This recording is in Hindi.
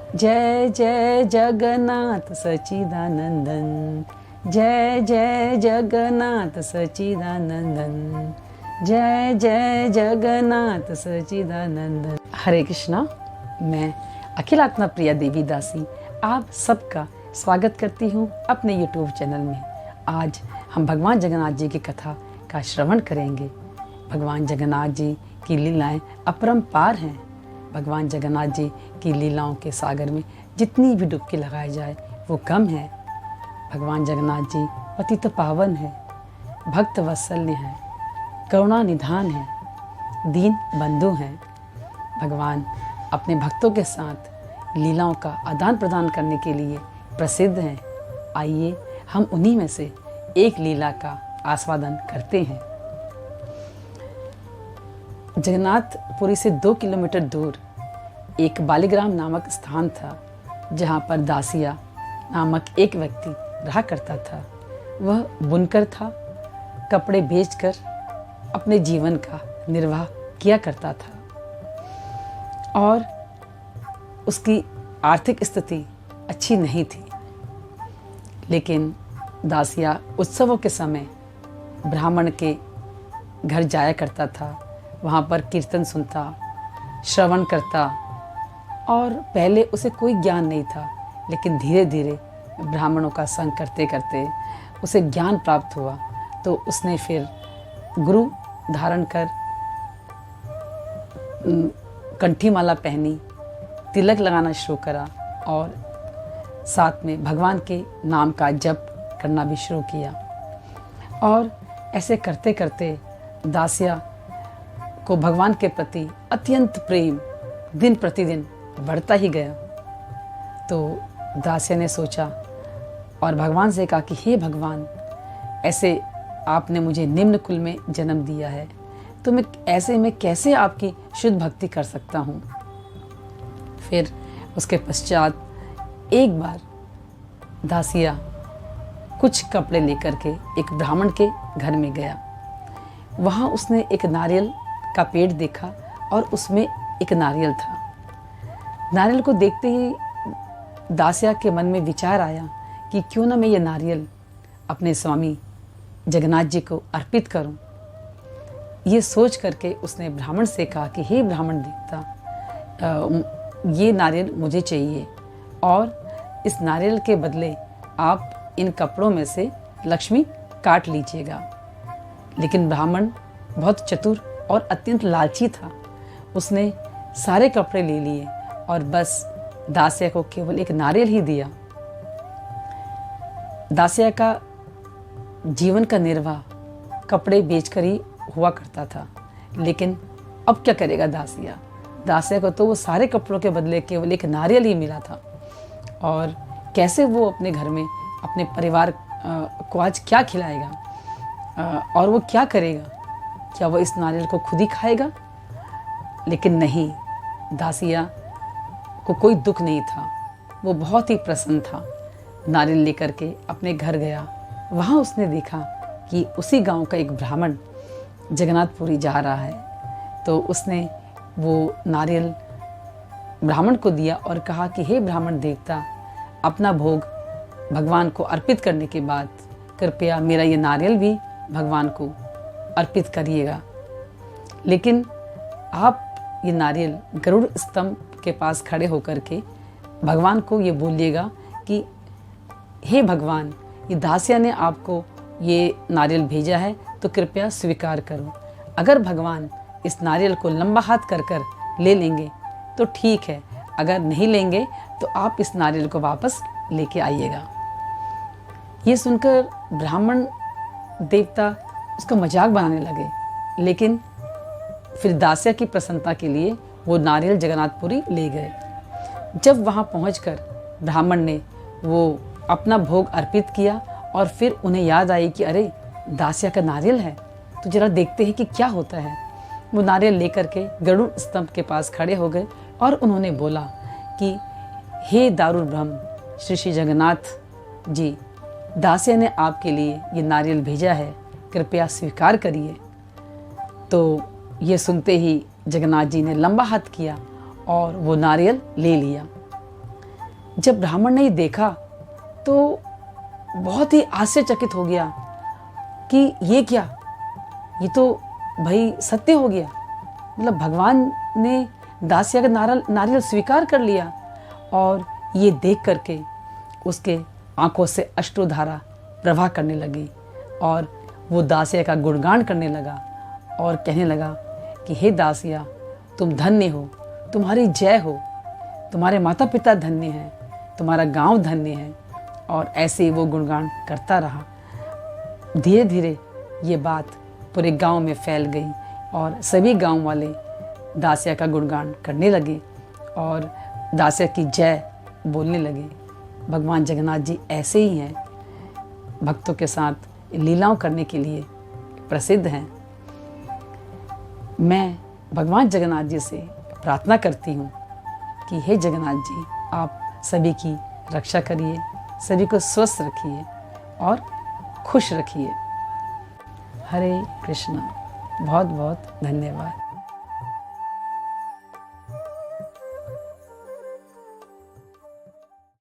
जय जय जगन्नाथ सच्चिदानंदन, जय जय जगन्नाथ सच्चिदानंदन, जय जय जगन्नाथ सच्चिदानंदन। हरे कृष्णा। मैं अखिलात्मा प्रिया देवी दासी आप सबका स्वागत करती हूँ अपने YouTube चैनल में। आज हम भगवान जगन्नाथ जी की कथा का श्रवण करेंगे। भगवान जगन्नाथ जी की लीलाएं अपरंपार हैं। भगवान जगन्नाथ जी की लीलाओं के सागर में जितनी भी डुबकी लगाई जाए वो कम है। भगवान जगन्नाथ जी पतित पावन है, भक्त वत्सल्य है, करुणा निधान है, दीन बंधु हैं। भगवान अपने भक्तों के साथ लीलाओं का आदान प्रदान करने के लिए प्रसिद्ध हैं। आइए हम उन्हीं में से एक लीला का आस्वादन करते हैं। जगन्नाथपुरी से 2 किलोमीटर दूर एक बालीग्राम नामक स्थान था, जहाँ पर दासिया नामक एक व्यक्ति रहा करता था। वह बुनकर था, कपड़े बेचकर अपने जीवन का निर्वाह किया करता था और उसकी आर्थिक स्थिति अच्छी नहीं थी। लेकिन दासिया उत्सवों के समय ब्राह्मण के घर जाया करता था, वहाँ पर कीर्तन सुनता, श्रवण करता और पहले उसे कोई ज्ञान नहीं था, लेकिन धीरे धीरे ब्राह्मणों का संग करते करते उसे ज्ञान प्राप्त हुआ। तो उसने फिर गुरु धारण कर कंठी माला पहनी, तिलक लगाना शुरू करा और साथ में भगवान के नाम का जप करना भी शुरू किया। और ऐसे करते करते दासिया को भगवान के प्रति अत्यंत प्रेम दिन प्रतिदिन बढ़ता ही गया। तो दासिया ने सोचा और भगवान से कहा कि हे भगवान, ऐसे आपने मुझे निम्न कुल में जन्म दिया है, तो मैं ऐसे में कैसे आपकी शुद्ध भक्ति कर सकता हूँ। फिर उसके पश्चात एक बार दासिया कुछ कपड़े लेकर के एक ब्राह्मण के घर में गया। वहाँ उसने एक नारियल का पेड़ देखा और उसमें एक नारियल था। नारियल को देखते ही दासिया के मन में विचार आया कि क्यों ना मैं ये नारियल अपने स्वामी जगन्नाथ जी को अर्पित करूं। ये सोच करके उसने ब्राह्मण से कहा कि हे ब्राह्मण देवता, ये नारियल मुझे चाहिए और इस नारियल के बदले आप इन कपड़ों में से लक्ष्मी काट लीजिएगा। लेकिन ब्राह्मण बहुत चतुर और अत्यंत लालची था। उसने सारे कपड़े ले लिए और बस दासिया को केवल एक नारियल ही दिया। दासिया का जीवन का निर्वाह कपड़े बेचकर ही हुआ करता था। लेकिन अब क्या करेगा दासिया? दासिया को तो वो सारे कपड़ों के बदले केवल एक नारियल ही मिला था और कैसे वो अपने घर में अपने परिवार को आज क्या खिलाएगा और वो क्या करेगा? क्या वो इस नारियल को खुद ही खाएगा? लेकिन नहीं, दासिया को कोई दुख नहीं था। वो बहुत ही प्रसन्न था। नारियल लेकर के अपने घर गया। वहाँ उसने देखा कि उसी गांव का एक ब्राह्मण जगन्नाथपुरी जा रहा है। तो उसने वो नारियल ब्राह्मण को दिया और कहा कि हे ब्राह्मण देवता, अपना भोग भगवान को अर्पित करने के बाद कृपया मेरा ये नारियल भी भगवान को अर्पित करिएगा। लेकिन आप ये नारियल गरुड़ स्तंभ के पास खड़े होकर के भगवान को ये बोलिएगा कि हे भगवान, ये दासिया ने आपको ये नारियल भेजा है तो कृपया स्वीकार करो। अगर भगवान इस नारियल को लंबा हाथ कर कर ले लेंगे तो ठीक है, अगर नहीं लेंगे तो आप इस नारियल को वापस लेके आइएगा। ये सुनकर ब्राह्मण देवता उसका मजाक बनाने लगे। लेकिन फिर दासिया की प्रसन्नता के लिए वो नारियल जगन्नाथपुरी ले गए। जब वहाँ पहुँचकर ब्राह्मण ने वो अपना भोग अर्पित किया और फिर उन्हें याद आई कि अरे दासिया का नारियल है, तो जरा देखते हैं कि क्या होता है। वो नारियल लेकर के गरुड़ स्तंभ के पास खड़े हो गए और उन्होंने बोला कि हे दारुल ब्रह्म श्री श्री जगन्नाथ जी, दासिया ने आपके लिए ये नारियल भेजा है, कृपया स्वीकार करिए। तो ये सुनते ही जगन्नाथ जी ने लंबा हाथ किया और वो नारियल ले लिया। जब ब्राह्मण ने ये देखा तो बहुत ही आश्चर्यचकित हो गया कि ये क्या, ये तो भाई सत्य हो गया। मतलब भगवान ने दासिया का नारियल स्वीकार कर लिया। और ये देख करके उसके आंखों से अश्रुधारा प्रवाह करने लगी और वो दासिया का गुणगान करने लगा और कहने लगा कि हे दासिया, तुम धन्य हो, तुम्हारी जय हो, तुम्हारे माता पिता धन्य हैं, तुम्हारा गांव धन्य है। और ऐसे ही वो गुणगान करता रहा। धीरे धीरे ये बात पूरे गांव में फैल गई और सभी गांव वाले दासिया का गुणगान करने लगे और दासिया की जय बोलने लगे। भगवान जगन्नाथ जी ऐसे ही हैं, भक्तों के साथ लीलाओं करने के लिए प्रसिद्ध हैं। मैं भगवान जगन्नाथ जी से प्रार्थना करती हूँ कि हे जगन्नाथ जी, आप सभी की रक्षा करिए, सभी को स्वस्थ रखिए और खुश रखिए। हरे कृष्णा। बहुत बहुत धन्यवाद।